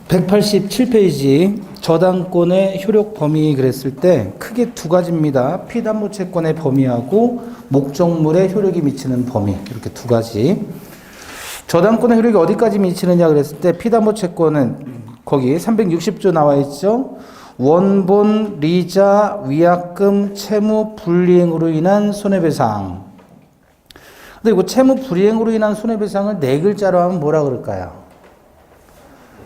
187페이지 저당권의 효력 범위 그랬을 때 크게 두 가지입니다. 피담보채권의 범위하고 목적물의 효력이 미치는 범위, 이렇게 두 가지. 저당권의 효력이 어디까지 미치느냐 그랬을 때 피담보채권은 거기 360조 나와 있죠. 원본, 리자, 위약금, 채무 불이행으로 인한 손해배상. 근데 이거 채무 불이행으로 인한 손해배상을 네 글자로 하면 뭐라 그럴까요?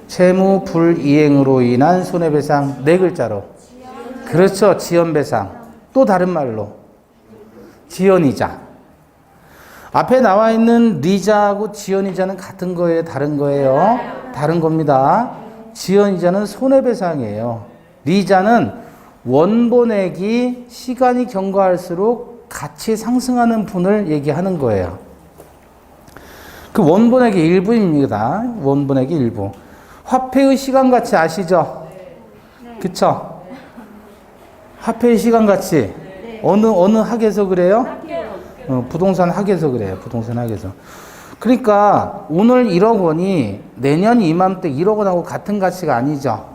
채무 불이행으로 인한 손해배상 네 글자로. 그렇죠. 지연배상. 또 다른 말로 지연이자. 앞에 나와 있는 리자하고 지연이자는 같은 거예요? 다른 거예요? 다른 겁니다. 지연이자는 손해배상이에요. 리자는 원본액이 시간이 경과할수록 같이 상승하는 분을 얘기하는 거예요. 그 원본액의 일부입니다. 원본액의 일부. 화폐의 시간가치 아시죠? 그쵸? 화폐의 시간가치. 어느 학에서 그래요? 부동산 학에서 그래요. 부동산 학에서. 그러니까 오늘 1억 원이 내년 이맘때 1억 원하고 같은 가치가 아니죠.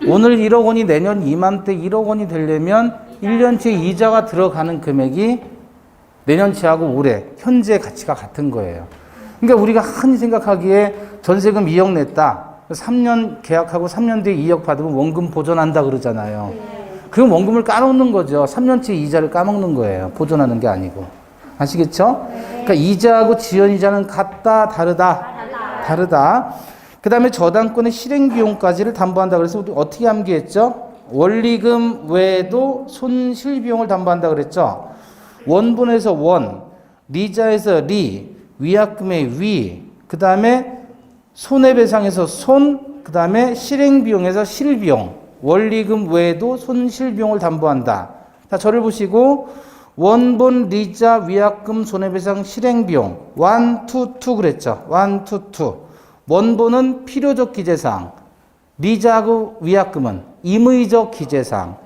오늘 1억 원이 내년 이맘때 1억 원이 되려면 1년치의 이자가 들어가는 금액이 내년치하고 올해 현재 가치가 같은 거예요. 그러니까 우리가 흔히 생각하기에 전세금 2억 냈다. 3년 계약하고 3년 뒤에 2억 받으면 원금 보존한다 그러잖아요. 그 원금을 까먹는 거죠. 3년치 이자를 까먹는 거예요. 보존하는 게 아니고. 아시겠죠? 그러니까 이자하고 지연이자는 같다, 다르다? 다르다. 그 다음에 저당권의 실행비용까지를 담보한다. 그래서 우리 어떻게 암기했죠? 원리금 외에도 손실비용을 담보한다 그랬죠? 원본에서 원, 리자에서 리, 위약금의 위, 그 다음에 손해배상에서 손, 그 다음에 실행비용에서 실비용, 원리금 외에도 손실비용을 담보한다. 자, 저를 보시고 원본, 리자, 위약금, 손해배상, 실행비용 1, 2, 2 그랬죠. 1, 2, 2. 원본은 필요적 기재사항, 리자하고 위약금은 임의적 기재사항.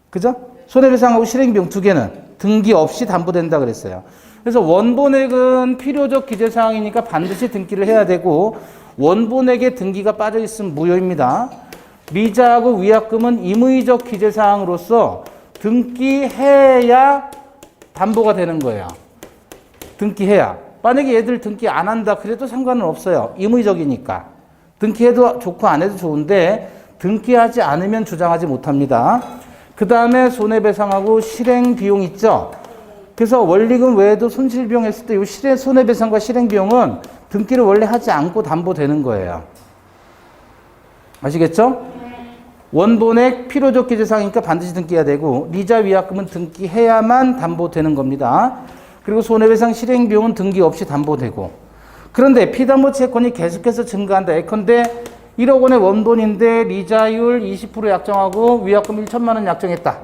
그죠? 손해배상하고 실행비용 두 개는 등기 없이 담보된다 그랬어요. 그래서 원본액은 필요적 기재사항이니까 반드시 등기를 해야 되고 원본액에 등기가 빠져 있으면 무효입니다. 리자하고 위약금은 임의적 기재사항으로서 등기해야 담보가 되는 거예요. 등기해야. 만약에 얘들 등기 안 한다 그래도 상관은 없어요. 임의적이니까. 등기해도 좋고 안 해도 좋은데 등기하지 않으면 주장하지 못합니다. 그 다음에 손해배상하고 실행비용 있죠. 그래서 원리금 외에도 손실비용 했을 때 이 손해배상과 실행비용은 등기를 원래 하지 않고 담보되는 거예요. 아시겠죠? 원본액 필요적 기재사항이니까 반드시 등기해야 되고 리자 위약금은 등기해야만 담보되는 겁니다. 그리고 손해배상 실행비용은 등기 없이 담보되고. 그런데 피담보채권이 계속해서 증가한다. 예컨대 1억 원의 원본인데 리자율 20% 약정하고 위약금 1천만 원 약정했다.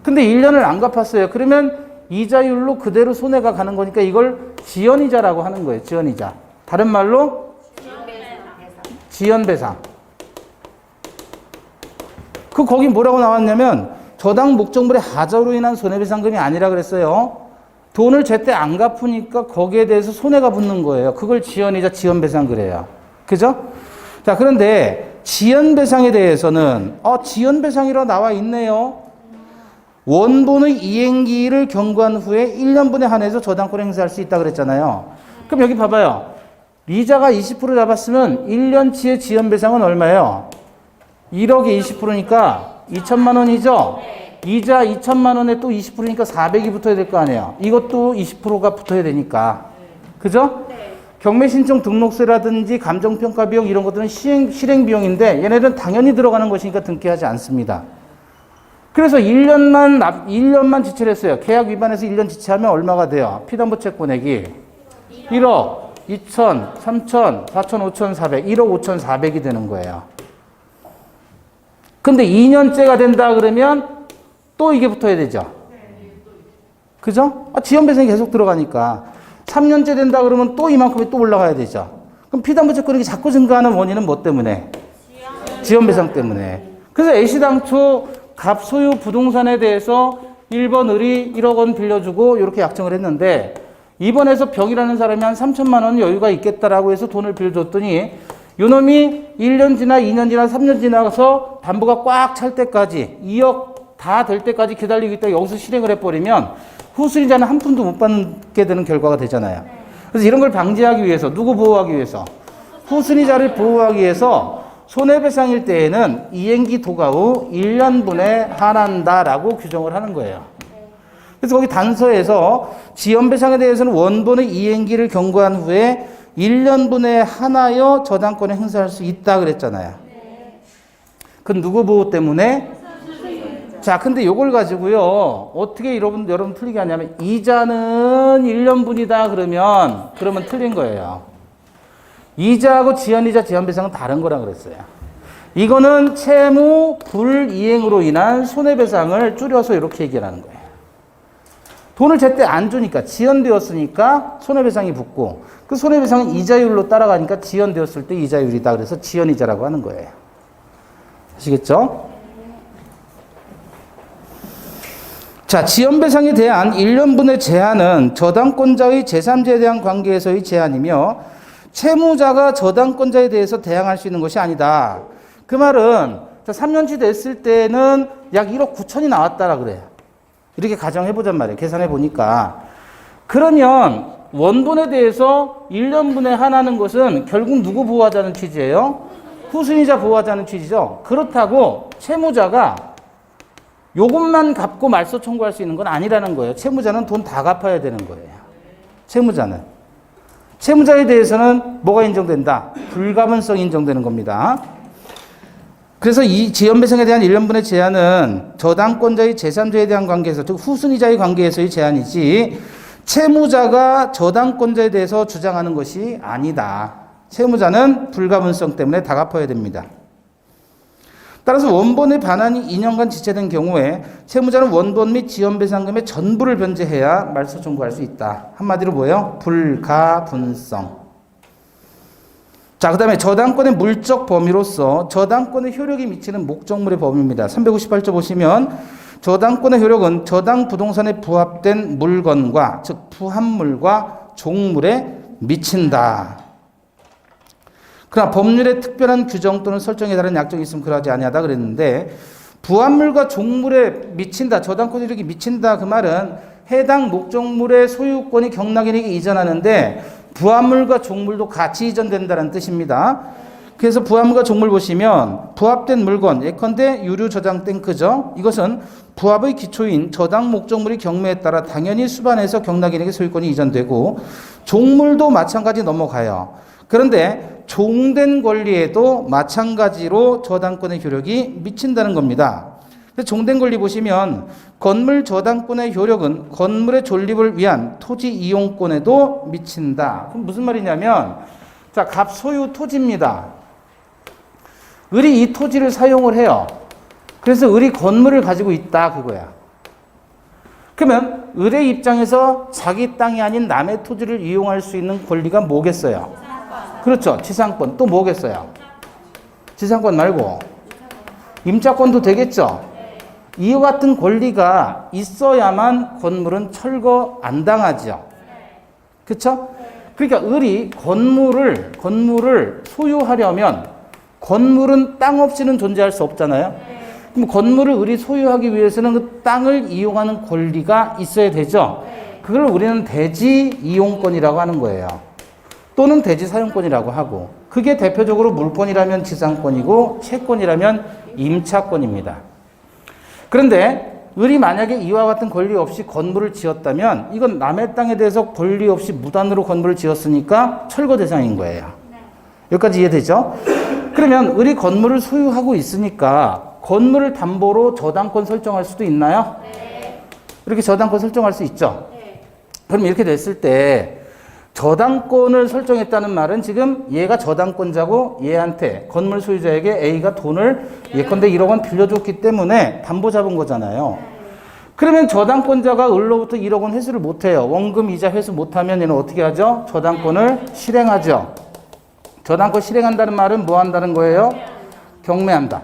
근데 1년을 안 갚았어요. 그러면 이자율로 그대로 손해가 가는 거니까 이걸 지연이자라고 하는 거예요. 지연이자. 다른 말로 지연배상. 거기 뭐라고 나왔냐면 저당 목적물의 하자로 인한 손해배상금이 아니라 그랬어요. 돈을 제때 안 갚으니까 거기에 대해서 손해가 붙는 거예요. 그걸 지연이자 지연배상 그래요. 그죠? 자, 그런데 지연배상에 대해서는 지연배상이라고 나와 있네요. 원본의 이행기일을 경과한 후에 1년분에 한해서 저당권 행사할 수 있다 그랬잖아요. 그럼 여기 봐봐요. 리자가 20% 잡았으면 1년치의 지연배상은 얼마예요? 1억에 20%니까 2천만 원이죠? 이자 2천만 원에 또 20%니까 400이 붙어야 될 거 아니에요. 이것도 20%가 붙어야 되니까. 그죠? 경매신청 등록세라든지 감정평가 비용 이런 것들은 실행비용인데 얘네들은 당연히 들어가는 것이니까 등기하지 않습니다. 그래서 1년만 지체를 했어요. 계약 위반해서 1년 지체하면 얼마가 돼요? 피담보채권액이 1억, 2천, 3천, 4천, 5천, 4백, 1억 5천 4백이 되는 거예요. 근데 2년째가 된다 그러면 또 이게 붙어야 되죠. 그죠? 지연배상이 계속 들어가니까. 3년째 된다 그러면 또 이만큼이 또 올라가야 되죠. 그럼 피담보채권액이 자꾸 증가하는 원인은 뭐 때문에? 지연배상 때문에. 그래서 애시당초 갑소유 부동산에 대해서 1번 을이 1억 원 빌려주고 이렇게 약정을 했는데 이번에서 병이라는 사람이 한 3천만 원 여유가 있겠다라고 해서 돈을 빌려줬더니 요놈이 1년 지나 2년 지나 3년 지나서 담보가 꽉 찰 때까지 2억 다 될 때까지 기다리고 있다 여기서 실행을 해버리면 후순위자는 한 푼도 못 받게 되는 결과가 되잖아요. 그래서 이런 걸 방지하기 위해서 누구 보호하기 위해서? 후순위자를 보호하기 위해서 손해배상일 때에는 이행기 도가 후 1년분에 한한다라고 규정을 하는 거예요. 그래서 거기 단서에서 지연배상에 대해서는 원본의 이행기를 경고한 후에 1년분에 한하여 저당권을 행사할 수 있다 그랬잖아요. 그건 누구 보호 때문에? 자, 근데 요걸 가지고요, 어떻게 여러분 틀리게 하냐면, 이자는 1년분이다 그러면 틀린 거예요. 이자하고 지연이자 지연배상은 다른 거라 그랬어요. 이거는 채무 불이행으로 인한 손해배상을 줄여서 이렇게 얘기하는 거예요. 돈을 제때 안 주니까, 지연되었으니까 손해배상이 붙고, 그 손해배상은 이자율로 따라가니까 지연되었을 때 이자율이다. 그래서 지연이자라고 하는 거예요. 아시겠죠? 자, 지연배상에 대한 1년분의 제한은 저당권자의 제3자에 대한 관계에서의 제한이며 채무자가 저당권자에 대해서 대항할 수 있는 것이 아니다. 그 말은 3년치 됐을 때는 약 1억 9천이 나왔다라 그래요. 이렇게 가정해보잔 말이에요. 계산해보니까. 그러면 원본에 대해서 1년분에 한하는 것은 결국 누구 보호하자는 취지예요? 후순위자 보호하자는 취지죠. 그렇다고 채무자가 요것만 갚고 말소 청구할 수 있는 건 아니라는 거예요. 채무자는 돈 다 갚아야 되는 거예요. 채무자에 대해서는 뭐가 인정된다? 불가분성이 인정되는 겁니다. 그래서 이 지연배상에 대한 1년분의 제한은 저당권자의 제3자에 대한 관계에서, 즉 후순위자의 관계에서의 제한이지 채무자가 저당권자에 대해서 주장하는 것이 아니다. 채무자는 불가분성 때문에 다 갚아야 됩니다. 따라서 원본의 반환이 2년간 지체된 경우에 채무자는 원본 및 지연배상금의 전부를 변제해야 말소 청구할 수 있다. 한마디로 뭐예요? 불가분성. 자, 그 다음에 저당권의 물적 범위로서 저당권의 효력이 미치는 목적물의 범위입니다. 358조 보시면 저당권의 효력은 저당 부동산에 부합된 물건과, 즉 부합물과 종물에 미친다. 그러나 법률의 특별한 규정 또는 설정에 따른 약정이 있으면 그러하지 아니하다 그랬는데, 부합물과 종물에 미친다, 저당권 효력이 미친다, 그 말은 해당 목적물의 소유권이 경락인에게 이전하는데 부합물과 종물도 같이 이전된다는 뜻입니다. 그래서 부합물과 종물 보시면 부합된 물건, 예컨대 유류 저장 탱크죠. 이것은 부합의 기초인 저당 목적물이 경매에 따라 당연히 수반해서 경락인에게 소유권이 이전되고, 종물도 마찬가지 넘어가요. 그런데 종된 권리에도 마찬가지로 저당권의 효력이 미친다는 겁니다. 종된 권리 보시면 건물 저당권의 효력은 건물의 존립을 위한 토지 이용권에도 미친다. 그럼 무슨 말이냐면, 자, 갑소유 토지입니다. 을이 이 토지를 사용을 해요. 그래서 을이 건물을 가지고 있다 그거야. 그러면 을의 입장에서 자기 땅이 아닌 남의 토지를 이용할 수 있는 권리가 뭐겠어요? 그렇죠. 지상권. 또 뭐겠어요? 지상권 말고 임차권도 되겠죠. 이와 같은 권리가 있어야만 건물은 철거 안 당하죠. 그렇죠? 그러니까 을이 건물을 소유하려면 건물은 땅 없이는 존재할 수 없잖아요. 그럼 건물을 을이 소유하기 위해서는 그 땅을 이용하는 권리가 있어야 되죠. 그걸 우리는 대지 이용권이라고 하는 거예요. 또는 대지 사용권이라고 하고, 그게 대표적으로 물권이라면 지상권이고 채권이라면 임차권입니다. 그런데 을이 만약에 이와 같은 권리 없이 건물을 지었다면 이건 남의 땅에 대해서 권리 없이 무단으로 건물을 지었으니까 철거 대상인 거예요. 여기까지 이해되죠? 그러면 을이 건물을 소유하고 있으니까 건물을 담보로 저당권 설정할 수도 있나요? 이렇게 저당권 설정할 수 있죠. 그럼 이렇게 됐을 때 저당권을 설정했다는 말은 지금 얘가 저당권자고 얘한테 건물 소유자에게 A가 돈을 예컨대 1억 원 빌려줬기 때문에 담보 잡은 거잖아요. 그러면 저당권자가 을로부터 1억 원 회수를 못해요. 원금 이자 회수 못하면 얘는 어떻게 하죠? 저당권을 실행하죠. 저당권 실행한다는 말은 뭐 한다는 거예요? 경매한다.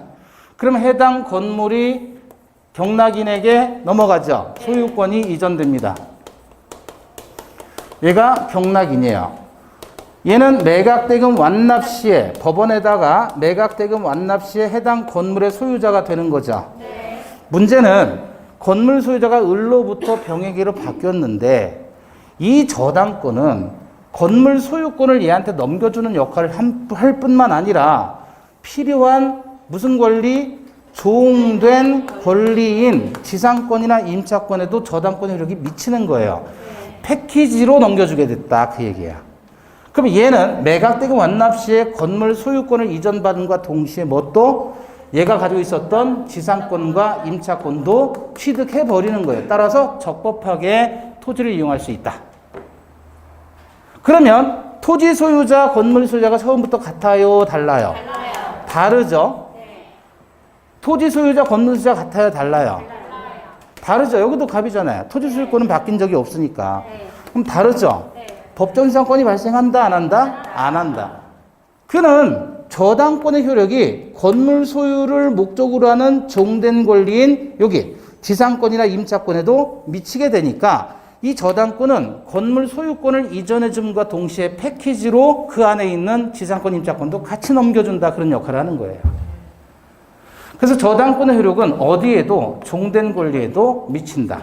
그럼 해당 건물이 경락인에게 넘어가죠. 소유권이 이전됩니다. 얘가 경락인이에요. 얘는 매각대금 완납 시에 법원에다가 매각대금 완납 시에 해당 건물의 소유자가 되는 거죠. 네. 문제는 건물 소유자가 을로부터 병에게로 바뀌었는데 이 저당권은 건물 소유권을 얘한테 넘겨주는 역할을 할 뿐만 아니라 필요한 무슨 권리? 종된 권리인 지상권이나 임차권에도 저당권 효력이 미치는 거예요. 패키지로 넘겨주게 됐다 그 얘기야. 그럼 얘는 매각대금 완납 시에 건물 소유권을 이전받은과 동시에 뭣도 얘가 가지고 있었던 지상권과 임차권도 취득해버리는 거예요. 따라서 적법하게 토지를 이용할 수 있다. 그러면 토지 소유자, 건물 소유자가 처음부터 같아요? 달라요? 달라요. 다르죠? 네. 토지 소유자, 건물 소유자 같아요? 달라요? 달라요. 다르죠? 여기도 갑이잖아요. 토지 소유권은 바뀐 적이 없으니까. 네. 그럼 다르죠? 네. 법정지상권이 발생한다, 안 한다? 안 한다. 그는 저당권의 효력이 건물 소유를 목적으로 하는 종된 권리인 여기 지상권이나 임차권에도 미치게 되니까 이 저당권은 건물 소유권을 이전해 줌과 동시에 패키지로 그 안에 있는 지상권, 임차권도 같이 넘겨준다 그런 역할을 하는 거예요. 그래서 저당권의 효력은 어디에도 종된 권리에도 미친다.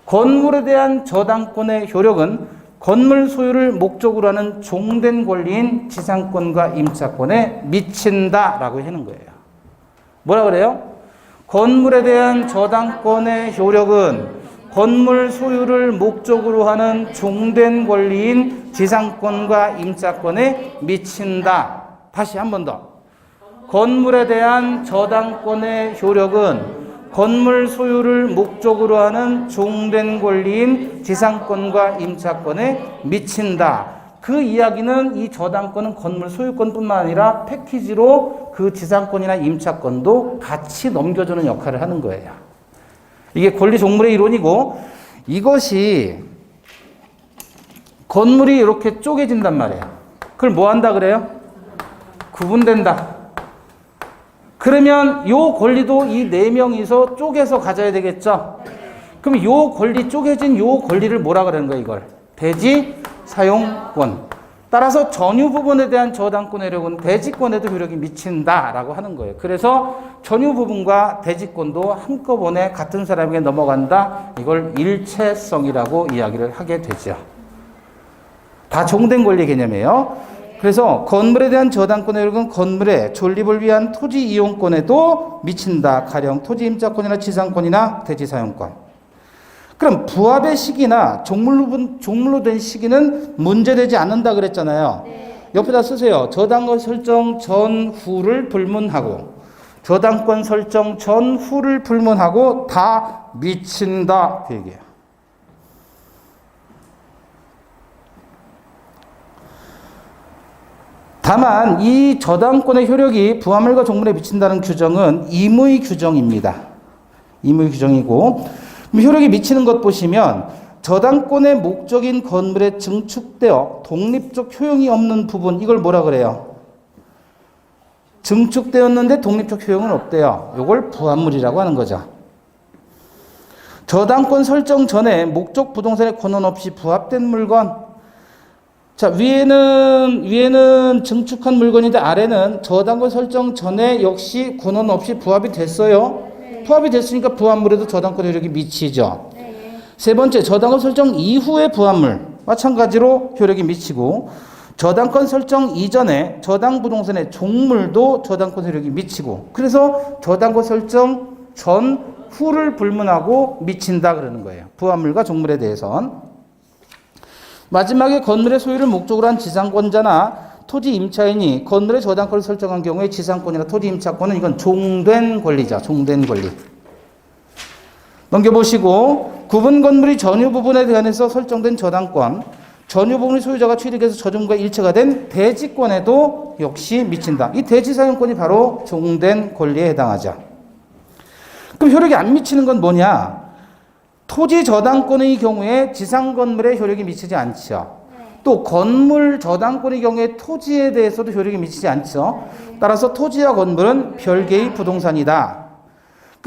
건물에 대한 저당권의 효력은 건물 소유를 목적으로 하는 종된 권리인 지상권과 임차권에 미친다라고 하는 거예요. 뭐라 그래요? 건물에 대한 저당권의 효력은 건물 소유를 목적으로 하는 종된 권리인 지상권과 임차권에 미친다. 다시 한 번 더. 건물에 대한 저당권의 효력은 건물 소유를 목적으로 하는 종된 권리인 지상권과 임차권에 미친다. 그 이야기는 이 저당권은 건물 소유권뿐만 아니라 패키지로 그 지상권이나 임차권도 같이 넘겨주는 역할을 하는 거예요. 이게 권리 종물의 이론이고 이것이 건물이 이렇게 쪼개진단 말이에요. 그걸 뭐 한다 그래요? 구분된다. 그러면 요 권리도 이 네 명이서 쪼개서 가져야 되겠죠? 그럼 요 권리 쪼개진 요 권리를 뭐라 그러는 거예요, 이걸? 대지 사용권. 따라서 전유 부분에 대한 저당권의 효력은 대지권에도 효력이 미친다라고 하는 거예요. 그래서 전유 부분과 대지권도 한꺼번에 같은 사람에게 넘어간다. 이걸 일체성이라고 이야기를 하게 되죠. 다 종된 권리 개념이에요. 그래서 건물에 대한 저당권의 효력은 건물의 존립을 위한 토지 이용권에도 미친다. 가령 토지 임차권이나 지상권이나 대지 사용권. 그럼 부합의 시기나 종물로 된 시기는 문제되지 않는다 그랬잖아요. 네. 옆에다 쓰세요. 저당권 설정 전후를 불문하고 저당권 설정 전후를 불문하고 다 미친다. 그 얘기예요. 다만 이 저당권의 효력이 부합물과 종물에 미친다는 규정은 임의 규정입니다. 임의 규정이고 효력이 미치는 것 보시면 저당권의 목적인 건물에 증축되어 독립적 효용이 없는 부분 이걸 뭐라 그래요? 증축되었는데 독립적 효용은 없대요. 이걸 부합물이라고 하는 거죠. 저당권 설정 전에 목적 부동산에 권한 없이 부합된 물건 자, 위에는 증축한 물건인데 아래는 저당권 설정 전에 역시 권한 없이 부합이 됐어요. 네. 부합이 됐으니까 부합물에도 저당권 효력이 미치죠. 네. 세 번째, 저당권 설정 이후의 부합물. 마찬가지로 효력이 미치고 저당권 설정 이전에 저당 부동산의 종물도 저당권 효력이 미치고 그래서 저당권 설정 전후를 불문하고 미친다 그러는 거예요. 부합물과 종물에 대해선. 마지막에 건물의 소유를 목적으로 한 지상권자나 토지 임차인이 건물의 저당권을 설정한 경우에 지상권이나 토지 임차권은 이건 종된 권리죠. 종된 권리. 넘겨보시고 구분 건물이 전유 부분에 대한해서 설정된 저당권 전유 부분의 소유자가 취득해서 저점과 일체가 된 대지권에도 역시 미친다. 이 대지 사용권이 바로 종된 권리에 해당하죠. 그럼 효력이 안 미치는 건 뭐냐? 토지 저당권의 경우에 지상 건물에 효력이 미치지 않죠. 또 건물 저당권의 경우에 토지에 대해서도 효력이 미치지 않죠. 따라서 토지와 건물은 별개의 부동산이다.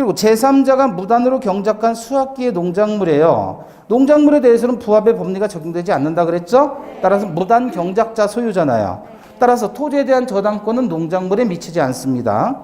그리고 제3자가 무단으로 경작한 수확기의 농작물이에요. 농작물에 대해서는 부합의 법리가 적용되지 않는다 그랬죠? 따라서 무단 경작자 소유잖아요. 따라서 토지에 대한 저당권은 농작물에 미치지 않습니다.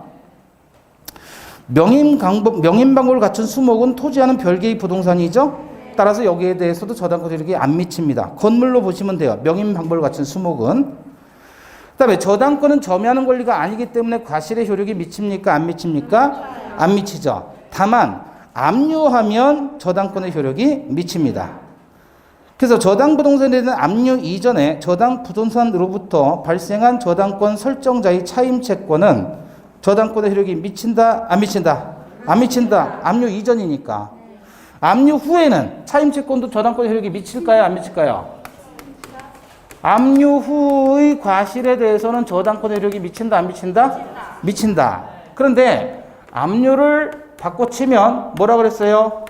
명인방법을 갖춘 수목은 토지와는 별개의 부동산이죠? 따라서 여기에 대해서도 저당권 효력이 안 미칩니다. 건물로 보시면 돼요. 명인방법을 갖춘 수목은. 그 다음에 저당권은 점유하는 권리가 아니기 때문에 과실의 효력이 미칩니까? 안 미칩니까? 안 미치죠. 다만 압류하면 저당권의 효력이 미칩니다. 그래서 저당 부동산에 대한 압류 이전에 저당 부동산으로부터 발생한 저당권 설정자의 차임 채권은 저당권의 효력이 미친다? 안 미친다? 안 미친다. 압류 이전이니까. 압류 후에는 차임 채권도 저당권의 효력이 미칠까요? 안 미칠까요? 압류 후의 과실에 대해서는 저당권의 효력이 미친다? 안 미친다? 미친다. 그런데 압류를 바꿔치면 뭐라 그랬어요?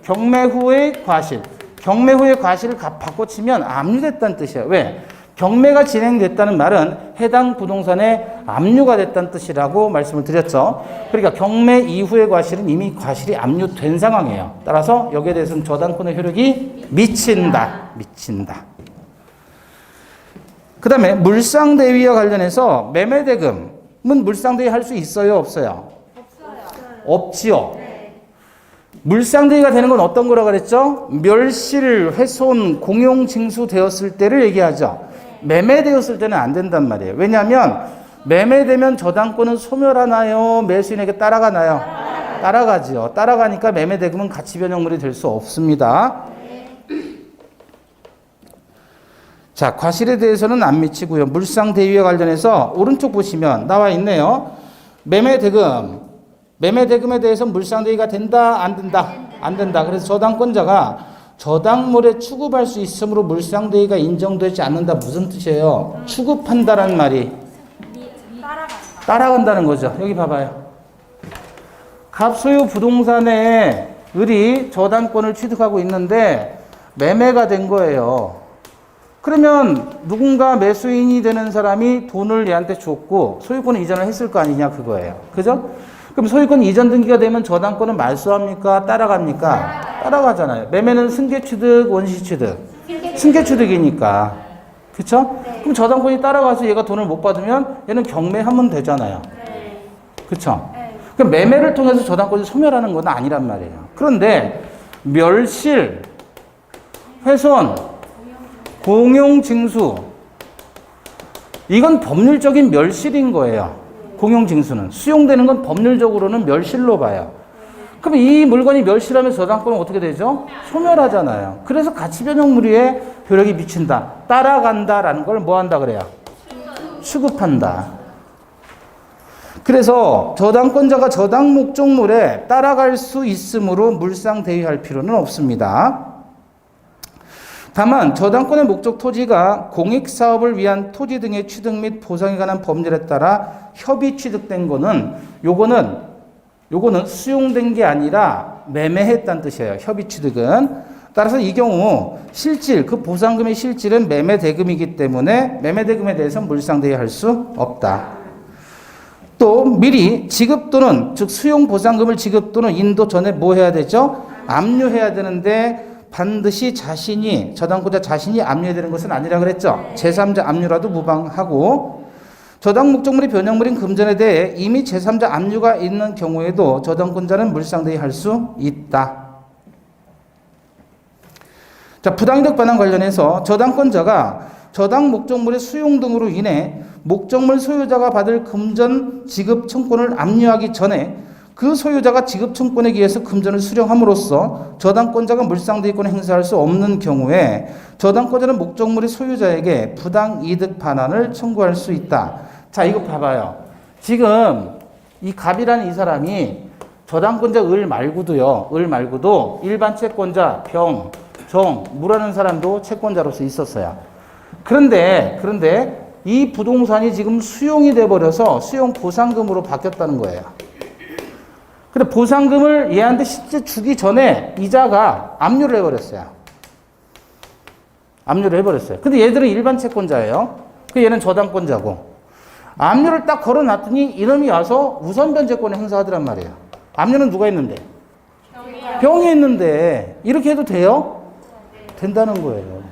경매 후의 과실. 경매 후의 과실을 바꿔치면 압류됐다는 뜻이에요. 왜? 경매가 진행됐다는 말은 해당 부동산에 압류가 됐다는 뜻이라고 말씀을 드렸죠. 그러니까 경매 이후의 과실은 이미 과실이 압류된 상황이에요. 따라서 여기에 대해서는 저당권의 효력이 미친다. 미친다. 그 다음에 물상대위와 관련해서 매매대금은 물상대위 할 수 있어요? 없어요? 없지요. 물상대위가 되는 건 어떤 거라고 그랬죠? 멸실, 훼손, 공용징수 되었을 때를 얘기하죠. 매매되었을 때는 안 된단 말이에요. 왜냐하면 매매되면 저당권은 소멸하나요? 매수인에게 따라가나요? 따라가지요. 따라가니까 매매대금은 가치변형물이 될 수 없습니다. 자, 과실에 대해서는 안 미치고요. 물상대위와 관련해서 오른쪽 보시면 나와 있네요. 매매대금에 대해서 물상대위가 된다? 안 된다? 안 된다. 그래서 저당권자가 저당물에 취급할 수 있으므로 물상대위가 인정되지 않는다. 무슨 뜻이에요? 취급한다라는 말이 따라간다는 거죠. 여기 봐봐요. 갑소유 부동산에 을이 저당권을 취득하고 있는데 매매가 된 거예요. 그러면 누군가 매수인이 되는 사람이 돈을 얘한테 줬고 소유권 이전을 했을 거 아니냐 그거예요. 그죠? 그럼 소유권 이전 등기가 되면 저당권은 말소합니까? 따라갑니까? 따라가잖아요. 매매는 승계취득, 원시취득. 승계취득이니까. 그쵸? 그럼 저당권이 따라가서 얘가 돈을 못 받으면 얘는 경매하면 되잖아요. 그쵸? 그럼 매매를 통해서 저당권이 소멸하는 건 아니란 말이에요. 그런데 멸실, 훼손, 공용징수 이건 법률적인 멸실인 거예요. 공용징수는. 수용되는 건 법률적으로는 멸실로 봐요. 그럼 이 물건이 멸실하면 저당권은 어떻게 되죠? 소멸하잖아요. 그래서 가치변형물에 효력이 미친다. 따라간다라는 걸 뭐 한다 그래요? 취급한다. 그래서 저당권자가 저당 목적물에 따라갈 수 있으므로 물상대위할 필요는 없습니다. 다만 저당권의 목적 토지가 공익사업을 위한 토지 등의 취득 및 보상에 관한 법률에 따라 협의 취득된 거는 요거는 수용된 게 아니라 매매했다는 뜻이에요. 협의 취득은. 따라서 이 경우 실질, 그 보상금의 실질은 매매대금이기 때문에 매매대금에 대해서는 물상대위할 수 없다. 또 미리 지급 또는 즉 수용 보상금을 지급 또는 인도 전에 뭐 해야 되죠? 압류해야 되는데 반드시 저당권자 자신이 압류해야 되는 것은 아니라 그랬죠. 제3자 압류라도 무방하고 저당 목적물이 변형물인 금전에 대해 이미 제3자 압류가 있는 경우에도 저당권자는 물상대위 할 수 있다. 자, 부당이득 반환 관련해서 저당권자가 저당 목적물의 수용 등으로 인해 목적물 소유자가 받을 금전 지급 청권을 압류하기 전에 그 소유자가 지급 청권에 기해서 금전을 수령함으로써 저당권자가 물상대위권을 행사할 수 없는 경우에 저당권자는 목적물의 소유자에게 부당이득 반환을 청구할 수 있다. 자, 이거 봐봐요. 지금 이 갑이라는 이 사람이 저당권자 을 말고도 일반 채권자 병, 정, 무라는 사람도 채권자로서 있었어요. 그런데 이 부동산이 지금 수용이 돼버려서 수용 보상금으로 바뀌었다는 거예요. 근데 보상금을 얘한테 실제 주기 전에 이자가 압류를 해버렸어요. 근데 얘들은 일반 채권자예요. 얘는 저당권자고. 압류를 딱 걸어놨더니 이놈이 와서 우선 변제권을 행사하더란 말이에요. 압류는 누가 했는데? 병이 했는데 이렇게 해도 돼요? 된다는 거예요.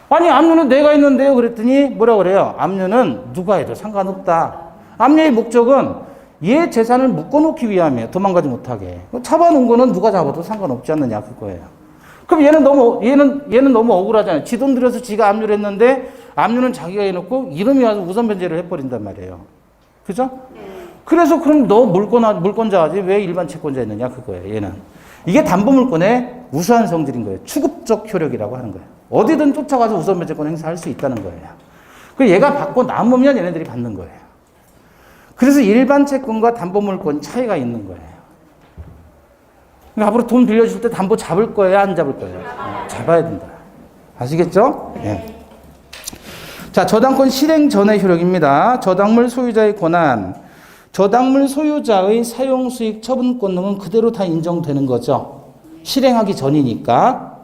아니 압류는 내가 했는데요 그랬더니 뭐라 그래요? 압류는 누가 해도 상관없다. 압류의 목적은 얘 재산을 묶어놓기 위함이에요. 도망가지 못하게. 잡아놓은 거는 누가 잡아도 상관없지 않느냐 그거예요. 그럼 얘는 너무 억울하잖아요. 지 돈 들여서 지가 압류를 했는데 압류는 자기가 해놓고 이름이 와서 우선 변제를 해버린단 말이에요. 그죠? 그래서 그럼 너 물권자지 왜 일반 채권자 했느냐 그거예요. 얘는. 이게 담보물권의 우수한 성질인 거예요. 추급적 효력이라고 하는 거예요. 어디든 쫓아가서 우선 변제권 행사할 수 있다는 거예요. 그리고 얘가 받고 남으면 얘네들이 받는 거예요. 그래서 일반 채권과 담보물권 차이가 있는 거예요. 그러니까 앞으로 돈 빌려줄 때 담보 잡을 거예요? 안 잡을 거예요? 잡아야 된다. 아시겠죠? 네. 자, 저당권 실행 전의 효력입니다. 저당물 소유자의 권한. 저당물 소유자의 사용 수익 처분권 등은 그대로 다 인정되는 거죠. 실행하기 전이니까.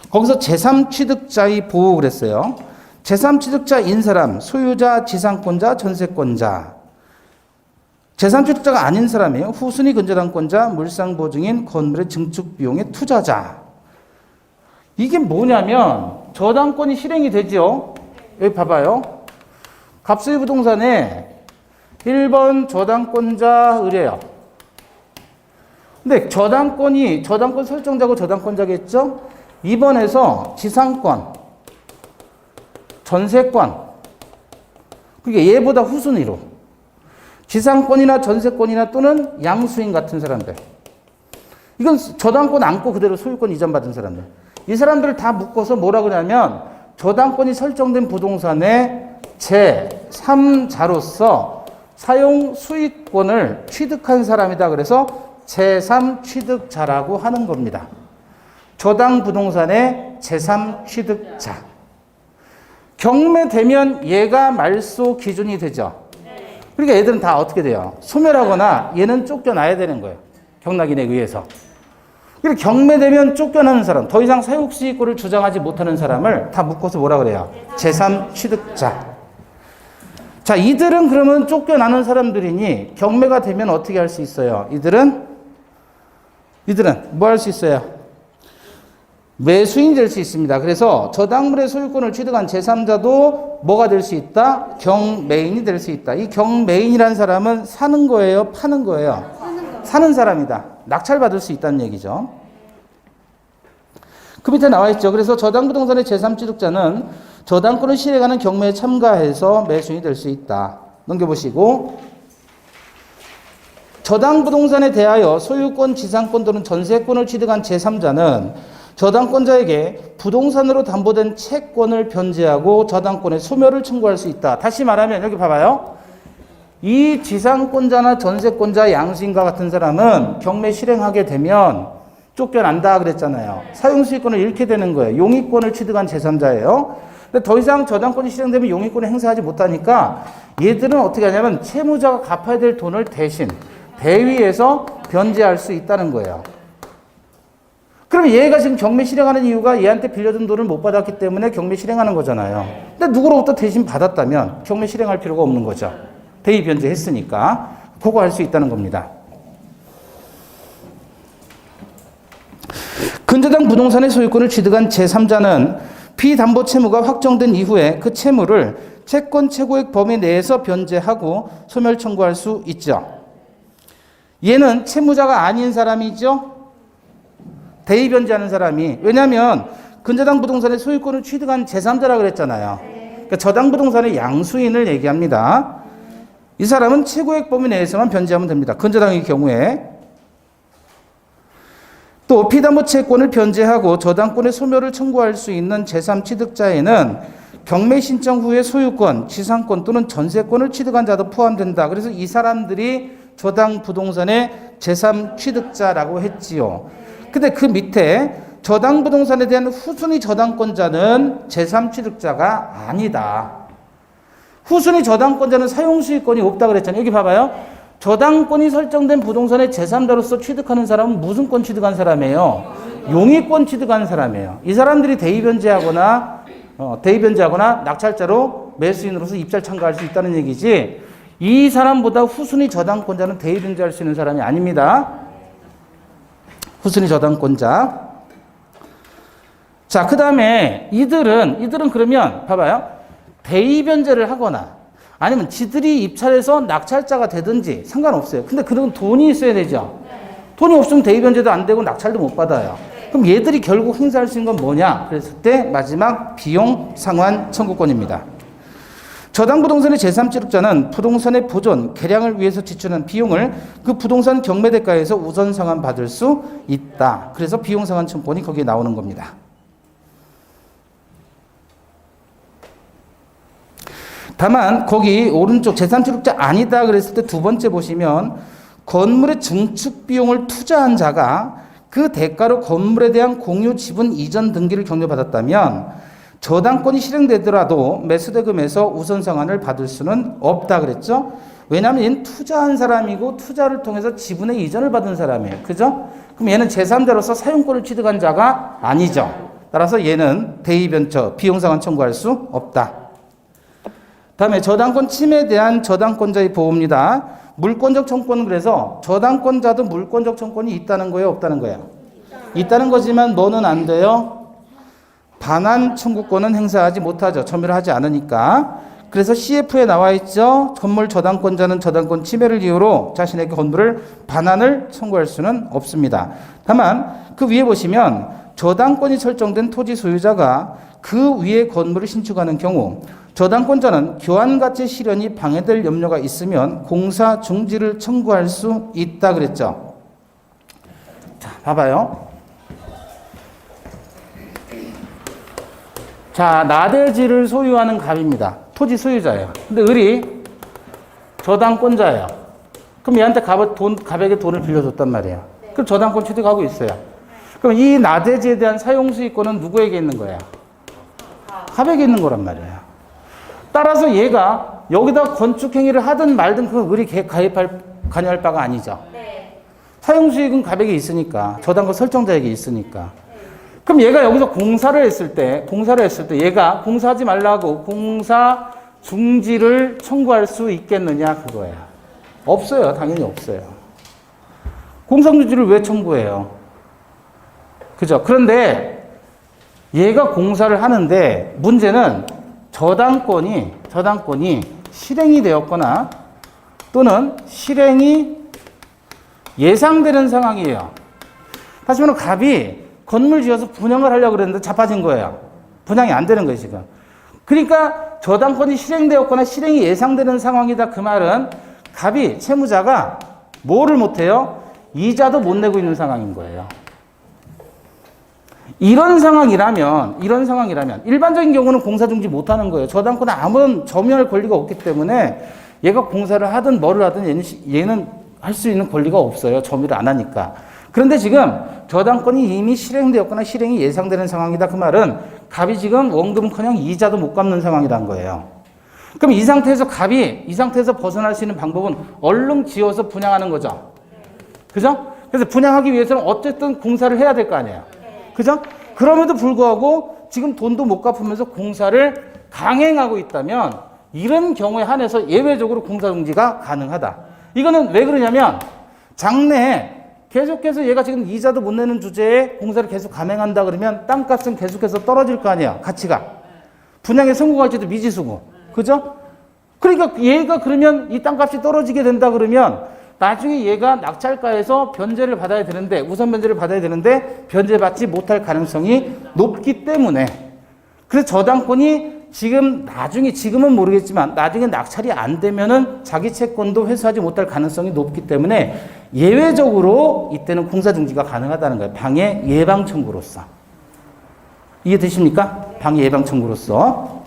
거기서 제3취득자의 보호 그랬어요. 제3취득자인 사람, 소유자, 지상권자, 전세권자. 제3취득자가 아닌 사람이에요. 후순위 근저당권자, 물상보증인, 건물의 증축비용의 투자자. 이게 뭐냐면 저당권이 실행이 되죠. 여기 봐봐요. 갑수의 부동산에 1번 저당권자 의뢰요. 근데 저당권 설정자고 저당권자겠죠? 2번에서 지상권, 전세권. 그게 얘보다 후순위로. 지상권이나 전세권이나 또는 양수인 같은 사람들. 이건 저당권 안고 그대로 소유권 이전받은 사람들. 이 사람들을 다 묶어서 뭐라 그러냐면 저당권이 설정된 부동산의 제3자로서 사용 수익권을 취득한 사람이다. 그래서 제3취득자라고 하는 겁니다. 저당 부동산의 제3취득자. 경매되면 얘가 말소 기준이 되죠. 그러니까 얘들은 다 어떻게 돼요? 소멸하거나 얘는 쫓겨나야 되는 거예요. 경락인에 의해서. 그리고 경매되면 쫓겨나는 사람, 더 이상 사용수익권을 주장하지 못하는 사람을 다 묶어서 뭐라 그래요? 제3취득자. 자, 이들은 그러면 쫓겨나는 사람들이니 경매가 되면 어떻게 할 수 있어요? 이들은 뭐 할 수 있어요? 매수인이 될 수 있습니다. 그래서 저당물의 소유권을 취득한 제3자도 뭐가 될 수 있다? 경매인이 될 수 있다. 이 경매인이라는 사람은 사는 거예요? 파는 거예요? 사는 사람이다. 낙찰받을 수 있다는 얘기죠. 그 밑에 나와 있죠. 그래서 저당부동산의 제3취득자는 저당권을 실행하는 경매에 참가해서 매수인이 될 수 있다. 넘겨보시고 저당부동산에 대하여 소유권, 지상권 또는 전세권을 취득한 제3자는 저당권자에게 부동산으로 담보된 채권을 변제하고 저당권의 소멸을 청구할 수 있다. 다시 말하면 여기 봐봐요. 이 지상권자나 전세권자, 양수인과 같은 사람은 경매 실행하게 되면 쫓겨난다 그랬잖아요. 사용수익권을 잃게 되는 거예요. 용의권을 취득한 제3자예요. 근데 더 이상 저당권이 실행되면 용의권을 행사하지 못하니까 얘들은 어떻게 하냐면 채무자가 갚아야 될 돈을 대신 대위에서 변제할 수 있다는 거예요. 그럼 얘가 지금 경매 실행하는 이유가 얘한테 빌려준 돈을 못 받았기 때문에 경매 실행하는 거잖아요. 근데 누구로부터 대신 받았다면 경매 실행할 필요가 없는 거죠. 대위 변제했으니까 그거 할 수 있다는 겁니다. 근저당 부동산의 소유권을 취득한 제3자는 피담보 채무가 확정된 이후에 그 채무를 채권 최고액 범위 내에서 변제하고 소멸 청구할 수 있죠. 얘는 채무자가 아닌 사람이죠. 대위 변제하는 사람이. 왜냐하면 근저당 부동산의 소유권을 취득한 제3자라 그랬잖아요. 그러니까 저당 부동산의 양수인을 얘기합니다. 이 사람은 최고액 범위 내에서만 변제하면 됩니다. 근저당의 경우에. 또 피담보 채권을 변제하고 저당권의 소멸을 청구할 수 있는 제3취득자에는 경매 신청 후에 소유권, 지상권 또는 전세권을 취득한 자도 포함된다. 그래서 이 사람들이 저당 부동산의 제3취득자라고 했지요. 근데 그 밑에 저당 부동산에 대한 후순위 저당권자는 제3취득자가 아니다. 후순위 저당권자는 사용수익권이 없다 그랬잖아요. 여기 봐봐요. 저당권이 설정된 부동산의 제3자로서 취득하는 사람은 무슨 권 취득한 사람이에요? 용의권 취득한 사람이에요. 이 사람들이 대위 변제하거나 낙찰자로 매수인으로서 입찰 참가할 수 있다는 얘기지, 이 사람보다 후순위 저당권자는 대의변제할 수 있는 사람이 아닙니다. 후순위 저당권자. 자, 그 다음에 이들은 그러면 봐봐요. 대의변제를 하거나 아니면 지들이 입찰해서 낙찰자가 되든지 상관없어요. 근데 그런 돈이 있어야 되죠. 돈이 없으면 대의변제도 안 되고 낙찰도 못 받아요. 그럼 얘들이 결국 행사할 수 있는 건 뭐냐? 그랬을 때 마지막 비용 상환 청구권입니다. 저당부동산의 제3취득자는 부동산의 보존, 개량을 위해서 지출한 비용을 그 부동산 경매대가에서 우선 상환받을 수 있다. 그래서 비용 상환 청구권이 거기에 나오는 겁니다. 다만 거기 오른쪽 제3취득자 아니다 그랬을 때 두 번째 보시면 건물의 증축 비용을 투자한 자가 그 대가로 건물에 대한 공유 지분 이전 등기를 격려받았다면 저당권이 실행되더라도 매수대금에서 우선 상환을 받을 수는 없다 그랬죠. 왜냐하면 얘는 투자한 사람이고 투자를 통해서 지분의 이전을 받은 사람이에요. 그죠? 그럼 얘는 제3자로서 사용권을 취득한 자가 아니죠. 따라서 얘는 대의변처 비용 상환 청구할 수 없다. 다음에 저당권 침해에 대한 저당권자의 보호입니다. 물권적 청구권은 그래서 저당권자도 물권적 청구권이 있다는 거예요, 없다는 거예요? 있다는 거지만 뭐는 안 돼요? 반환 청구권은 행사하지 못하죠. 점유를 하지 않으니까. 그래서 CF에 나와 있죠. 건물 저당권자는 저당권 침해를 이유로 자신에게 건물을 반환을 청구할 수는 없습니다. 다만 그 위에 보시면 저당권이 설정된 토지 소유자가 그 위에 건물을 신축하는 경우 저당권자는 교환가치 실현이 방해될 염려가 있으면 공사 중지를 청구할 수 있다 그랬죠. 자, 봐봐요. 자, 나대지를 소유하는 갑입니다. 토지 소유자예요. 근데 을이 저당권자예요. 그럼 얘한테 갑에게 돈을 빌려줬단 말이에요. 그럼 저당권 취득하고 있어요. 그럼 이 나대지에 대한 사용수익권은 누구에게 있는 거예요? 갑에게 있는 거란 말이에요. 따라서 얘가 여기다 건축행위를 하든 말든 그 을이 관여할 바가 아니죠. 사용수익은 갑에게 있으니까, 저당권 설정자에게 있으니까. 그럼 얘가 여기서 공사를 했을 때 얘가 공사하지 말라고 공사 중지를 청구할 수 있겠느냐 그거예요. 없어요. 당연히 없어요. 공사 중지를 왜 청구해요? 그죠? 그런데 얘가 공사를 하는데 문제는 저당권이 실행이 되었거나 또는 실행이 예상되는 상황이에요. 다시 말하면 갑이 건물 지어서 분양을 하려고 그랬는데 자빠진 거예요. 분양이 안 되는 거예요, 지금. 그러니까 저당권이 실행되었거나 실행이 예상되는 상황이다. 그 말은 갑이, 채무자가 뭐를 못해요? 이자도 못 내고 있는 상황인 거예요. 이런 상황이라면 일반적인 경우는 공사 중지 못 하는 거예요. 저당권은 아무런 점유할 권리가 없기 때문에 얘가 공사를 하든 뭐를 하든 얘는 할 수 있는 권리가 없어요. 점유를 안 하니까. 그런데 지금 저당권이 이미 실행되었거나 실행이 예상되는 상황이다. 그 말은 갑이 지금 원금커녕 이자도 못 갚는 상황이란 거예요. 그럼 이 상태에서 벗어날 수 있는 방법은 얼른 지어서 분양하는 거죠. 그죠? 그래서 분양하기 위해서는 어쨌든 공사를 해야 될 거 아니에요. 그죠? 그럼에도 불구하고 지금 돈도 못 갚으면서 공사를 강행하고 있다면 이런 경우에 한해서 예외적으로 공사 중지가 가능하다. 이거는 왜 그러냐면 장래에 계속해서 얘가 지금 이자도 못 내는 주제에 공사를 계속 감행한다 그러면 땅값은 계속해서 떨어질 거 아니야. 가치가. 분양에 성공할지도 미지수고. 그죠? 그러니까 얘가 그러면 이 땅값이 떨어지게 된다 그러면 나중에 얘가 낙찰가에서 변제를 받아야 되는데 우선 변제를 받아야 되는데 변제받지 못할 가능성이 높기 때문에 그래서 저당권이 지금은 모르겠지만 나중에 낙찰이 안 되면은 자기 채권도 회수하지 못할 가능성이 높기 때문에 예외적으로 이때는 공사 중지가 가능하다는 거예요. 방해 예방 청구로서. 이해되십니까? 방해 예방 청구로서.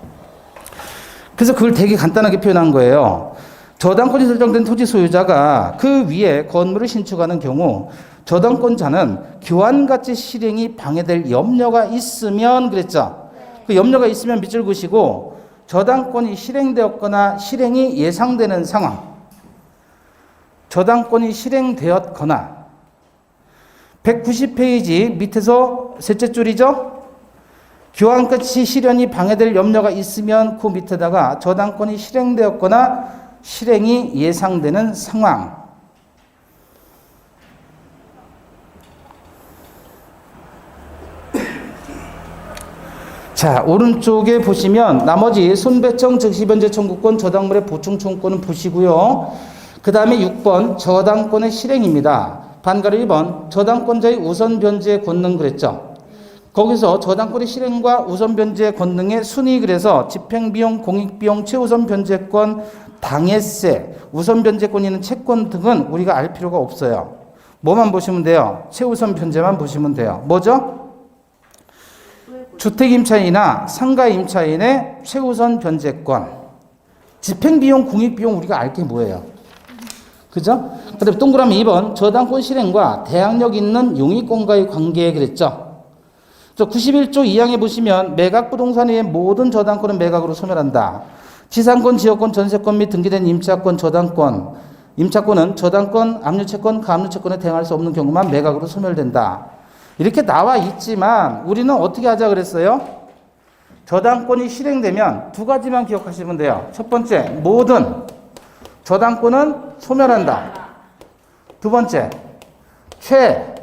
그래서 그걸 되게 간단하게 표현한 거예요. 저당권이 설정된 토지 소유자가 그 위에 건물을 신축하는 경우 저당권자는 교환가치 실행이 방해될 염려가 있으면 그랬죠. 그 염려가 있으면 밑줄 그시고 저당권이 실행되었거나 실행이 예상되는 상황. 저당권이 실행되었거나 190페이지 밑에서 셋째 줄이죠. 교환가치 실현이 방해될 염려가 있으면 그 밑에다가 저당권이 실행되었거나 실행이 예상되는 상황. 자, 오른쪽에 보시면 나머지 손배청 즉시변제 청구권 저당물의 보충 청구권은 보시고요. 그 다음에 6번 저당권의 실행입니다. 반가로 1번 저당권자의 우선 변제 권능 그랬죠. 거기서 저당권의 실행과 우선 변제 권능의 순위 그래서 집행비용, 공익비용, 최우선 변제권, 당해세, 우선 변제권이 있는 채권 등은 우리가 알 필요가 없어요. 뭐만 보시면 돼요? 최우선 변제만 보시면 돼요. 뭐죠? 주택임차인이나 상가임차인의 최우선 변제권. 집행비용, 공익비용 우리가 알 게 뭐예요? 그죠? 그 다음에 동그라미 2번 저당권 실행과 대항력 있는 용익권과의 관계 그랬죠? 91조 2항에 보시면 매각부동산의 모든 저당권은 매각으로 소멸한다. 지상권, 지역권, 전세권 및 등기된 임차권, 저당권. 임차권은 저당권, 압류채권, 가압류채권에 대항할 수 없는 경우만 매각으로 소멸된다. 이렇게 나와 있지만 우리는 어떻게 하자 그랬어요? 저당권이 실행되면 두 가지만 기억하시면 돼요. 첫 번째, 모든 저당권은 소멸한다. 두 번째, 최선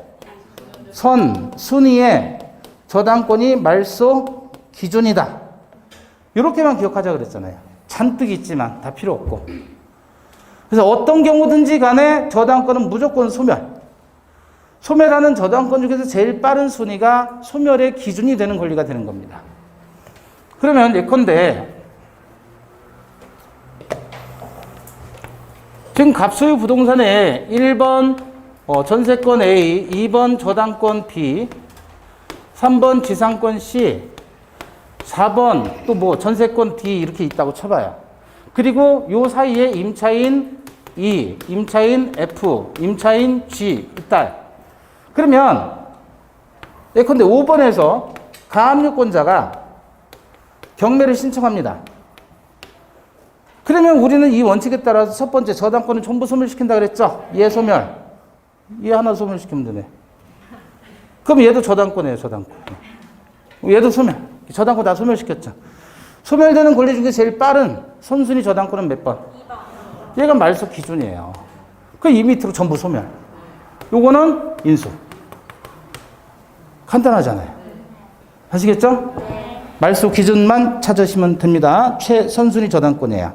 순위의 저당권이 말소 기준이다. 이렇게만 기억하자 그랬잖아요. 잔뜩 있지만 다 필요 없고. 그래서 어떤 경우든지 간에 저당권은 무조건 소멸. 소멸하는 저당권 중에서 제일 빠른 순위가 소멸의 기준이 되는 권리가 되는 겁니다. 그러면 예컨대 지금 갑소유 부동산에 1번 전세권 A, 2번 저당권 B, 3번 지상권 C, 4번 또 뭐 전세권 D 이렇게 있다고 쳐봐요. 그리고 요 사이에 임차인 E, 임차인 F, 임차인 G 있다. 그러면 예컨대 5번에서 가압류권자가 경매를 신청합니다. 그러면 우리는 이 원칙에 따라서 첫 번째 저당권을 전부 소멸시킨다 그랬죠? 얘 소멸. 얘 하나 소멸시키면 되네. 그럼 얘도 저당권이에요, 저당권. 얘도 소멸. 저당권 다 소멸시켰죠. 소멸되는 권리 중에 제일 빠른 선순위 저당권은 몇 번? 2번. 얘가 말소 기준이에요. 그 이 밑으로 전부 소멸. 요거는 인수. 간단하잖아요. 아시겠죠? 말소 기준만 찾으시면 됩니다. 최선순위 저당권이에요.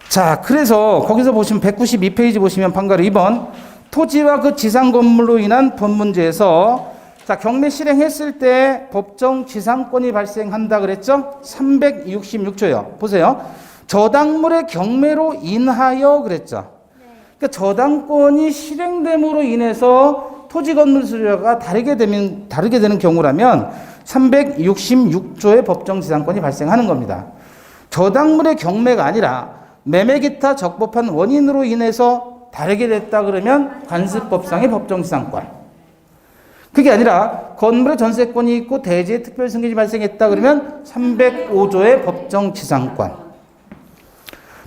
자, 그래서 거기서 보시면 192페이지 보시면 방가로 2번 토지와 그 지상 건물로 인한 법 문제에서 자, 경매 실행했을 때 법정 지상권이 발생한다 그랬죠? 366조요. 보세요. 저당물의 경매로 인하여 그랬죠. 그러니까 저당권이 실행됨으로 인해서 토지 건물 수요가 다르게 되는 경우라면 366조의 법정 지상권이 발생하는 겁니다. 저당물의 경매가 아니라 매매 기타 적법한 원인으로 인해서 다르게 됐다 그러면 관습법상의 법정 지상권. 그게 아니라 건물의 전세권이 있고 대지의 특별 승계지 발생했다 그러면 305조의 법정 지상권.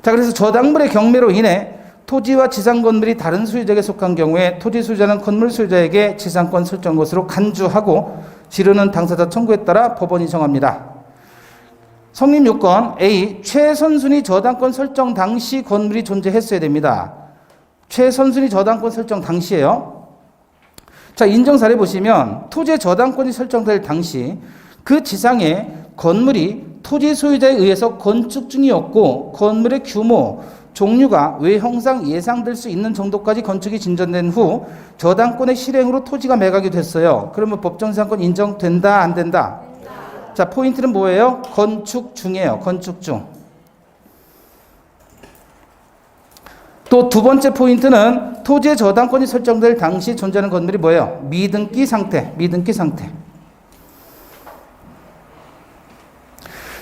자, 그래서 저당물의 경매로 인해 토지와 지상 건물이 다른 소유자에게 속한 경우에 토지 소유자는 건물 소유자에게 지상권 설정 것으로 간주하고 지르는 당사자 청구에 따라 법원이 정합니다. 성립 요건 A. 최선순위 저당권 설정 당시 건물이 존재했어야 됩니다. 최선순위 저당권 설정 당시에요. 자, 인정 사례 보시면 토지의 저당권이 설정될 당시 그 지상에 건물이 토지 소유자에 의해서 건축 중이었고 건물의 규모, 종류가 외형상 예상될 수 있는 정도까지 건축이 진전된 후 저당권의 실행으로 토지가 매각이 됐어요. 그러면 법정지상권 인정된다, 안 된다? 자, 포인트는 뭐예요? 건축 중이에요. 건축 중. 또 두 번째 포인트는 토지의 저당권이 설정될 당시 존재하는 건물이 뭐예요? 미등기 상태. 미등기 상태.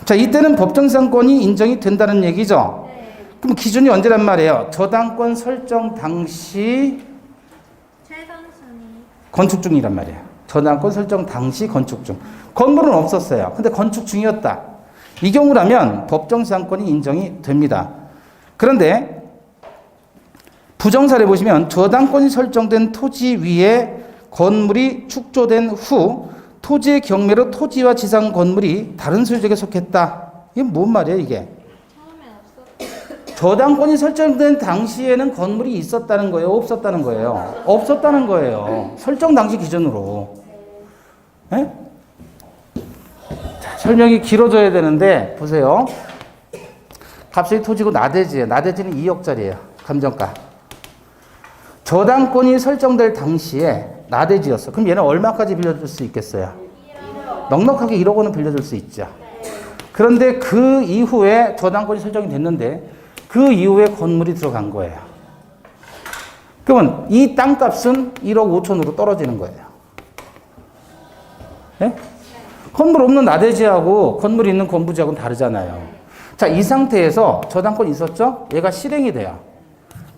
자, 이때는 법정지상권이 인정이 된다는 얘기죠. 그럼 기준이 언제란 말이에요? 저당권 설정 당시 최선순위 건축 중이란 말이에요. 저당권 설정 당시 건축 중. 건물은 없었어요. 근데 건축 중이었다. 이 경우라면 법정지상권이 인정이 됩니다. 그런데 부정사례 보시면 저당권이 설정된 토지 위에 건물이 축조된 후 토지의 경매로 토지와 지상 건물이 다른 소유주에게 속했다. 이게 뭔 말이야 이게? 저당권이 설정된 당시에는 건물이 있었다는 거예요? 없었다는 거예요? 없었다는 거예요. 설정 당시 기준으로. 네? 자, 설명이 길어져야 되는데 보세요. 갑자기 토지고 나대지예요. 나대지는 2억짜리예요. 감정가. 저당권이 설정될 당시에 나대지였어. 그럼 얘는 얼마까지 빌려줄 수 있겠어요? 넉넉하게 1억 원은 빌려줄 수 있죠. 그런데 그 이후에 저당권이 설정이 됐는데 그 이후에 건물이 들어간 거예요. 그러면 이 땅값은 1억 5천으로 떨어지는 거예요. 네? 건물 없는 나대지하고 건물 있는 건부지하고는 다르잖아요. 자, 이 상태에서 저당권이 있었죠? 얘가 실행이 돼요.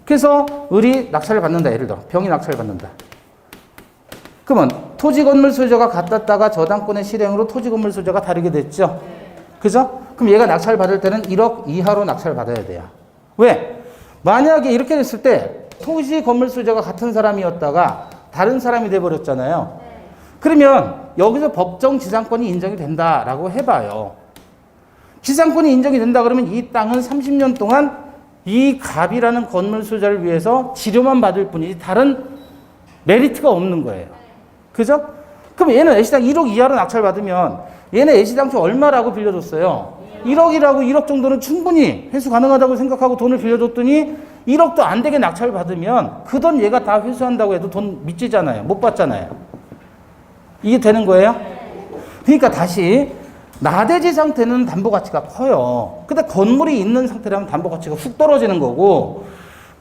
그래서 을이 낙찰을 받는다. 예를 들어 병이 낙찰을 받는다. 그러면 토지 건물 소유자가 갖다 저당권의 실행으로 토지 건물 소유자가 다르게 됐죠? 그죠? 그럼 얘가 낙찰 받을 때는 1억 이하로 낙찰을 받아야 돼요. 왜? 만약에 이렇게 됐을 때 토지 건물 소유자가 같은 사람이었다가 다른 사람이 돼버렸잖아요. 그러면 여기서 법정 지상권이 인정이 된다라고 해봐요. 지상권이 인정이 된다 그러면 이 땅은 30년 동안 이 갑이라는 건물 소유자를 위해서 지료만 받을 뿐이지 다른 메리트가 없는 거예요. 그죠? 그럼 얘는 애시당 1억 이하로 낙찰받으면 얘는 애시당초 얼마라고 빌려줬어요? 1억이라고 1억 정도는 충분히 회수 가능하다고 생각하고 돈을 빌려줬더니 1억도 안 되게 낙찰을 받으면 그 돈 얘가 다 회수한다고 해도 돈 미치잖아요. 못 받잖아요. 이게 되는 거예요? 그러니까 다시 나대지 상태는 담보 가치가 커요. 근데 건물이 있는 상태라면 담보 가치가 훅 떨어지는 거고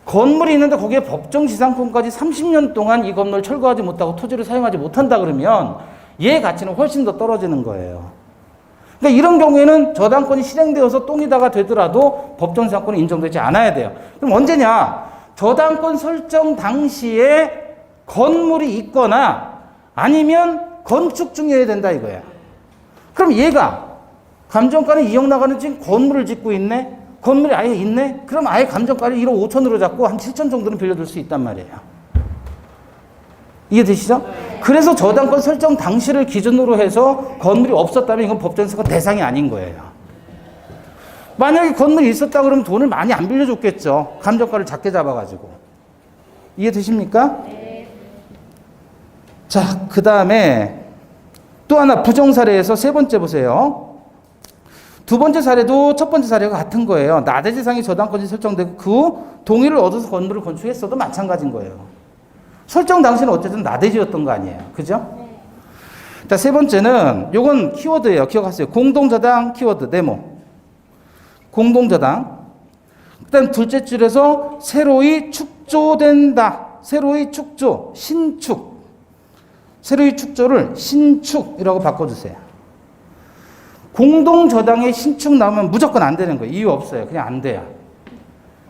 건물이 있는데 거기에 법정 지상권까지 30년 동안 이 건물 철거하지 못하고 토지를 사용하지 못한다 그러면 얘 가치는 훨씬 더 떨어지는 거예요. 그러니까 이런 경우에는 저당권이 실행되어서 똥이다가 되더라도 법정 지상권이 인정되지 않아야 돼요. 그럼 언제냐? 저당권 설정 당시에 건물이 있거나 아니면 건축 중이어야 된다 이거야. 그럼 얘가 감정가는 2억 나가는 지금 건물을 짓고 있네? 건물이 아예 있네? 그럼 아예 감정가를 1억 5천으로 잡고 한 7천 정도는 빌려줄 수 있단 말이에요. 이해되시죠? 그래서 저당권 설정 당시를 기준으로 해서 건물이 없었다면 이건 법정지상권 대상이 아닌 거예요. 만약에 건물이 있었다 그러면 돈을 많이 안 빌려줬겠죠. 감정가를 작게 잡아가지고. 이해되십니까? 네. 자, 그 다음에 또 하나 부정사례에서 세 번째 보세요. 두 번째 사례도 첫 번째 사례가 같은 거예요. 나대지상이 저당권이 설정되고 그 동의를 얻어서 건물을 건축했어도 마찬가지인 거예요. 설정 당시는 어쨌든 나대지였던 거 아니에요. 그죠? 네. 자, 세 번째는 요건 키워드예요. 기억하세요. 공동저당 키워드 네모. 공동저당. 그다음 둘째 줄에서 새로이 축조된다. 새로이 축조, 신축. 새로이 축조를 신축이라고 바꿔주세요. 공동저당에 신축 나오면 무조건 안 되는 거예요. 이유 없어요. 그냥 안 돼요.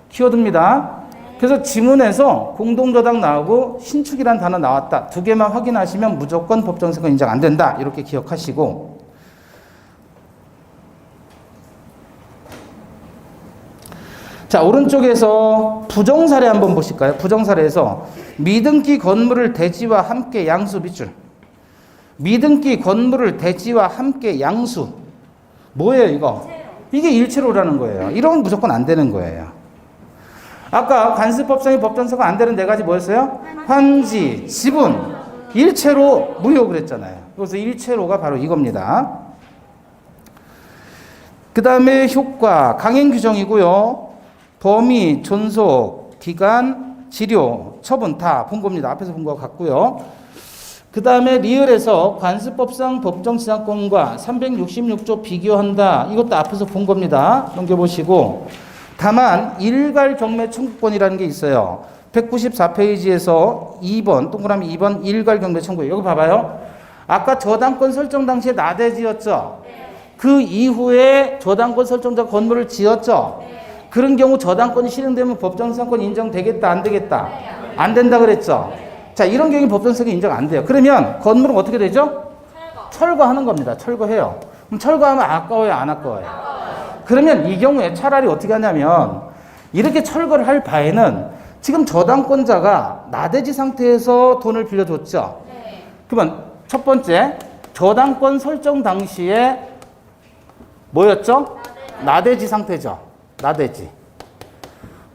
키워드입니다. 그래서 지문에서 공동저당 나오고 신축이란 단어 나왔다. 두 개만 확인하시면 무조건 법정지상권 인정 안 된다. 이렇게 기억하시고. 자, 오른쪽에서 부정사례 한번 보실까요? 부정사례에서 미등기 건물을 대지와 함께 양수 밑줄. 미등기 건물을 대지와 함께 양수. 뭐예요 이거? 이게 일체로라는 거예요. 이러면 무조건 안 되는 거예요. 아까 관습법상의 법정지상권 안 되는 네 가지 뭐였어요? 환지, 지분, 일체로, 무효 그랬잖아요. 그래서 일체로가 바로 이겁니다. 그 다음에 효과, 강행 규정이고요. 범위, 존속, 기간, 지료, 처분 다 본 겁니다. 앞에서 본 거 같고요. 그 다음에 리을에서 관습법상 법정지상권과 366조 비교한다. 이것도 앞에서 본 겁니다. 넘겨보시고. 다만 일괄 경매 청구권이라는 게 있어요. 194페이지에서 2번 동그라미 2번 일괄 경매 청구. 여기 봐봐요. 아까 저당권 설정 당시에 나대지였죠. 그 이후에 저당권 설정자 건물을 지었죠. 그런 경우 저당권이 실행되면 법정지상권 인정되겠다 안 되겠다? 안 된다 그랬죠. 자, 이런 경우 법정지상권 인정 안 돼요. 그러면 건물은 어떻게 되죠? 철거하는 겁니다. 철거해요. 그럼 철거하면 아까워요 안 아까워요? 그러면 이 경우에 차라리 어떻게 하냐면 이렇게 철거를 할 바에는 지금 저당권자가 나대지 상태에서 돈을 빌려줬죠. 그러면 첫 번째 저당권 설정 당시에 뭐였죠? 나대지 상태죠. 나대지.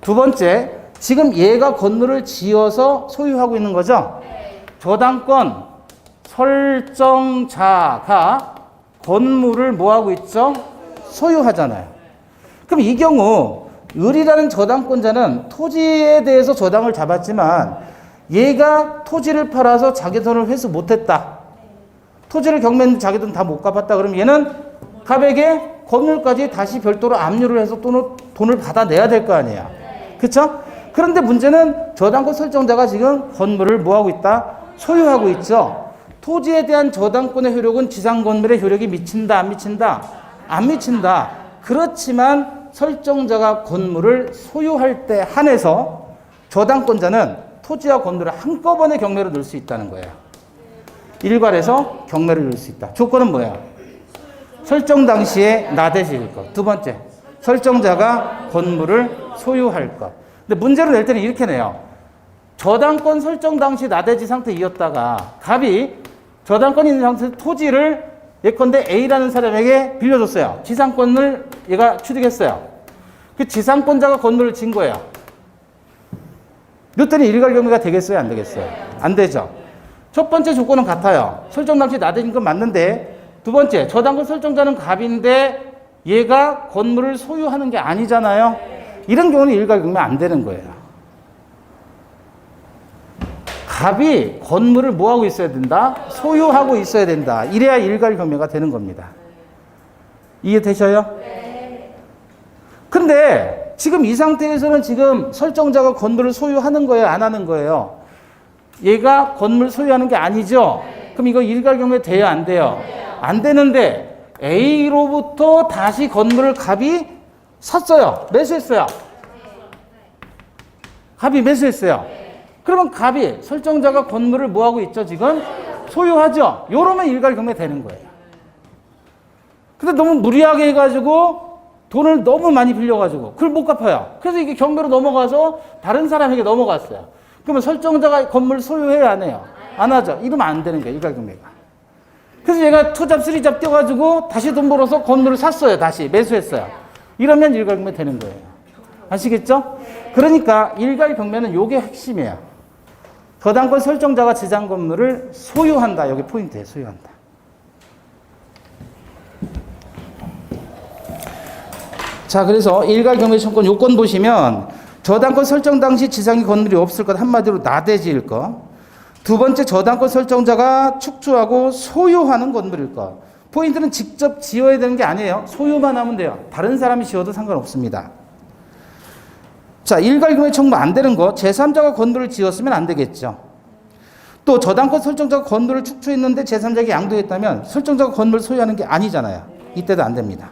두 번째, 지금 얘가 건물을 지어서 소유하고 있는 거죠? 저당권 설정자가 건물을 뭐하고 있죠? 소유하잖아요. 그럼 이 경우 을이라는 저당권자는 토지에 대해서 저당을 잡았지만 얘가 토지를 팔아서 자기 돈을 회수 못했다. 토지를 경매했는데 자기 돈 다 못 갚았다. 그럼 얘는 갑에게 건물까지 다시 별도로 압류를 해서 돈을 받아내야 될 거 아니에요. 그렇죠? 그런데 문제는 저당권 설정자가 지금 건물을 뭐하고 있다? 소유하고 있죠. 토지에 대한 저당권의 효력은 지상건물의 효력이 미친다, 안 미친다? 안 미친다. 그렇지만 설정자가 건물을 소유할 때 한해서 저당권자는 토지와 건물을 한꺼번에 경매로 넣을 수 있다는 거예요. 일괄해서 경매를 넣을 수 있다. 조건은 뭐예요? 설정 당시에 나대지일 것. 두 번째, 설정자가 건물을 소유할 것. 근데 문제를 낼 때는 이렇게 내요. 저당권 설정 당시 나대지 상태이었다가 갑이 저당권이 있는 상태에서 토지를 예컨대 A라는 사람에게 빌려줬어요. 지상권을 얘가 취득했어요. 그 지상권자가 건물을 진 거예요. 이랬더니 일괄 경매가 되겠어요? 안 되겠어요? 안 되죠. 첫 번째 조건은 같아요. 설정 당시 나대진 건 맞는데, 두 번째, 저당권 설정자는 갑인데 얘가 건물을 소유하는 게 아니잖아요. 이런 경우는 일괄 경매 안 되는 거예요. 갑이 건물을 뭐하고 있어야 된다? 소유하고 있어야 된다. 이래야 일괄 경매가 되는 겁니다. 이해되셔요? 네. 근데 지금 이 상태에서는 지금 설정자가 건물을 소유하는 거예요? 안 하는 거예요? 얘가 건물 소유하는 게 아니죠? 그럼 이거 일괄 경매 돼요? 안 돼요? 안 되는데 A로부터 다시 건물을 갑이 샀어요. 매수했어요. 갑이 매수했어요. 그러면 갑이 설정자가 건물을 뭐하고 있죠? 지금 소유하죠. 요러면 일괄 경매 되는 거예요. 근데 너무 무리하게 해가지고 돈을 너무 많이 빌려가지고 그걸 못 갚아요. 그래서 이게 경매로 넘어가서 다른 사람에게 넘어갔어요. 그러면 설정자가 건물 소유해야 안 해요? 안 하죠. 이러면 안 되는 거예요. 일괄 경매가. 그래서 얘가 투잡, 쓰리잡 뛰어가지고 다시 돈 벌어서 건물을 샀어요. 다시 매수했어요. 이러면 일괄 경매 되는 거예요. 아시겠죠? 그러니까 일괄 경매는 요게 핵심이에요. 저당권 설정자가 지상 건물을 소유한다. 여기 포인트예요. 소유한다. 자, 그래서 일괄 경매 청권 요건 보시면 저당권 설정 당시 지상의 건물이 없을 것, 한마디로 나대지일 것. 두 번째, 저당권 설정자가 축조하고 소유하는 건물일 것. 포인트는 직접 지어야 되는 게 아니에요. 소유만 하면 돼요. 다른 사람이 지어도 상관없습니다. 자, 일괄 경매 청구 안 되는 거, 제3자가 건물을 지었으면 안 되겠죠. 또 저당권 설정자가 건물을 축조했는데 제3자에게 양도했다면 설정자가 건물을 소유하는 게 아니잖아요. 이때도 안 됩니다.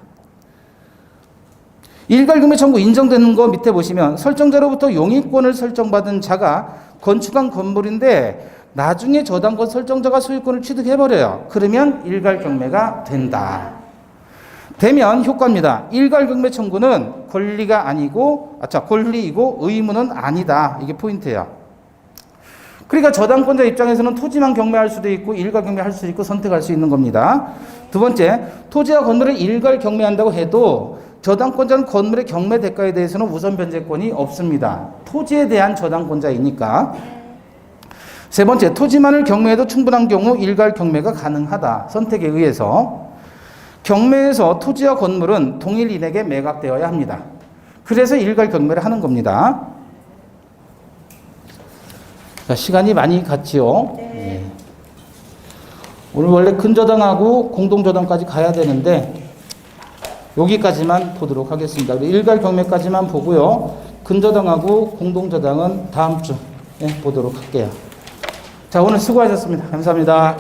일괄 경매 청구 인정되는 거 밑에 보시면 설정자로부터 용익권을 설정받은 자가 건축한 건물인데 나중에 저당권 설정자가 소유권을 취득해버려요. 그러면 일괄 경매가 된다. 되면 효과입니다. 일괄 경매 청구는 권리가 아니고, 권리이고 의무는 아니다. 이게 포인트예요. 그러니까 저당권자 입장에서는 토지만 경매할 수도 있고 일괄 경매할 수도 있고 선택할 수 있는 겁니다. 두 번째, 토지와 건물을 일괄 경매한다고 해도 저당권자는 건물의 경매 대가에 대해서는 우선 변제권이 없습니다. 토지에 대한 저당권자이니까. 세 번째, 토지만을 경매해도 충분한 경우 일괄 경매가 가능하다. 선택에 의해서. 경매에서 토지와 건물은 동일인에게 매각되어야 합니다. 그래서 일괄 경매를 하는 겁니다. 자, 시간이 많이 갔지요. 네. 오늘 원래 근저당하고 공동저당까지 가야 되는데 여기까지만 보도록 하겠습니다. 일괄 경매까지만 보고요. 근저당하고 공동저당은 다음 주에 보도록 할게요. 자, 오늘 수고하셨습니다. 감사합니다.